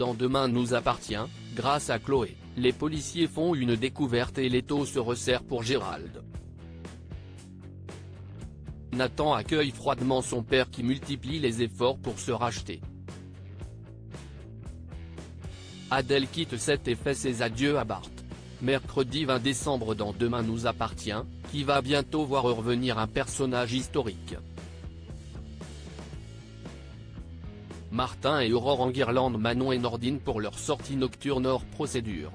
Dans Demain nous appartient, grâce à Chloé, les policiers font une découverte et l'étau se resserre pour Gérald. Nathan accueille froidement son père qui multiplie les efforts pour se racheter. Adèle quitte Seth et fait ses adieux à Bart. Mercredi 20 décembre dans Demain nous appartient, qui va bientôt voir revenir un personnage historique. Martin et Aurore en guirlande Manon et Nordine pour leur sortie nocturne hors procédure.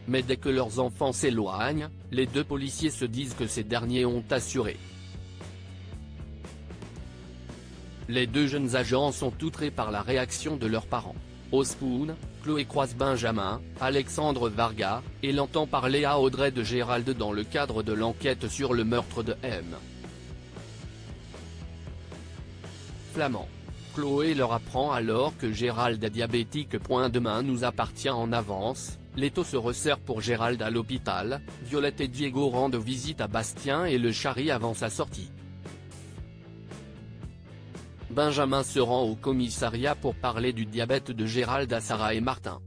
Mais dès que leurs enfants s'éloignent, les deux policiers se disent que ces derniers ont assuré. Les deux jeunes agents sont outrés par la réaction de leurs parents. Au Spoon, Chloé croise Benjamin, Alexandre Varga, et l'entend parler à Audrey de Gérald dans le cadre de l'enquête sur le meurtre de M. Flamand. Chloé leur apprend alors que Gérald est diabétique. Demain nous appartient en avance, l'étau se resserre pour Gérald à l'hôpital, Violette et Diego rendent visite à Bastien et le charrient avant sa sortie. Benjamin se rend au commissariat pour parler du diabète de Gérald à Sarah et Martin.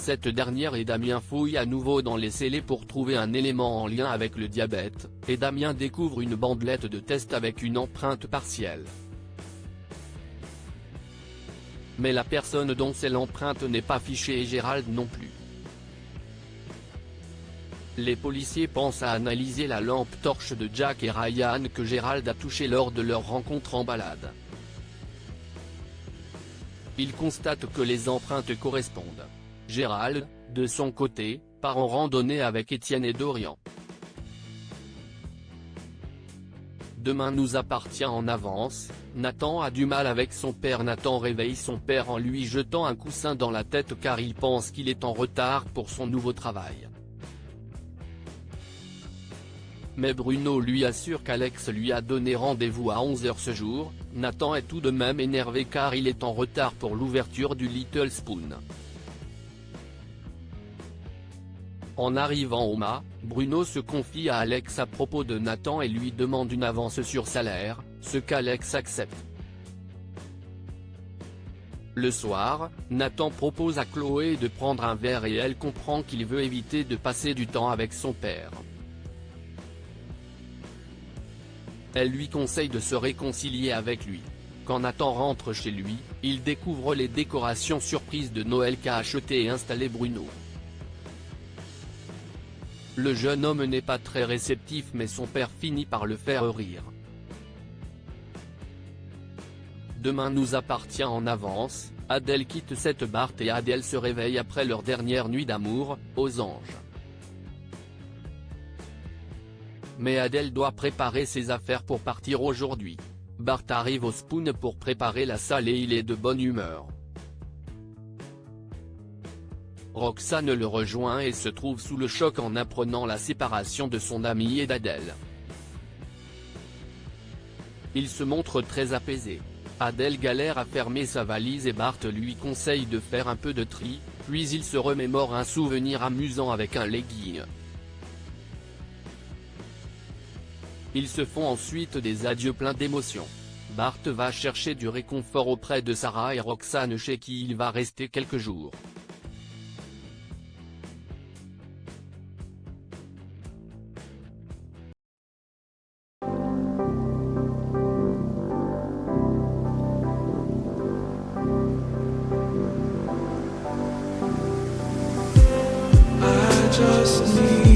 Cette dernière et Damien fouillent à nouveau dans les scellés pour trouver un élément en lien avec le diabète, et Damien découvre une bandelette de test avec une empreinte partielle. Mais la personne dont c'est l'empreinte n'est pas fichée et Gérald non plus. Les policiers pensent à analyser la lampe torche de Jack et Ryan que Gérald a touchée lors de leur rencontre en balade. Ils constatent que les empreintes correspondent. Gérald, de son côté, part en randonnée avec Étienne et Dorian. Demain nous appartient en avance, Nathan a du mal avec son père. Nathan réveille son père en lui jetant un coussin dans la tête car il pense qu'il est en retard pour son nouveau travail. Mais Bruno lui assure qu'Alex lui a donné rendez-vous à 11 h ce jour. Nathan est tout de même énervé car il est en retard pour l'ouverture du Little Spoon. En arrivant au mât, Bruno se confie à Alex à propos de Nathan et lui demande une avance sur salaire, ce qu'Alex accepte. Le soir, Nathan propose à Chloé de prendre un verre et elle comprend qu'il veut éviter de passer du temps avec son père. Elle lui conseille de se réconcilier avec lui. Quand Nathan rentre chez lui, il découvre les décorations surprises de Noël qu'a acheté et installé Bruno. Le jeune homme n'est pas très réceptif mais son père finit par le faire rire. Demain nous appartient en avance, Adèle quitte cette Bart et Adèle se réveille après leur dernière nuit d'amour, aux Anges. Mais Adèle doit préparer ses affaires pour partir aujourd'hui. Bart arrive au Spoon pour préparer la salle et il est de bonne humeur. Roxane le rejoint et se trouve sous le choc en apprenant la séparation de son ami et d'Adèle. Il se montre très apaisé. Adèle galère à fermer sa valise et Bart lui conseille de faire un peu de tri, puis il se remémore un souvenir amusant avec un legging. Ils se font ensuite des adieux pleins d'émotions. Bart va chercher du réconfort auprès de Sarah et Roxane chez qui il va rester quelques jours. I just need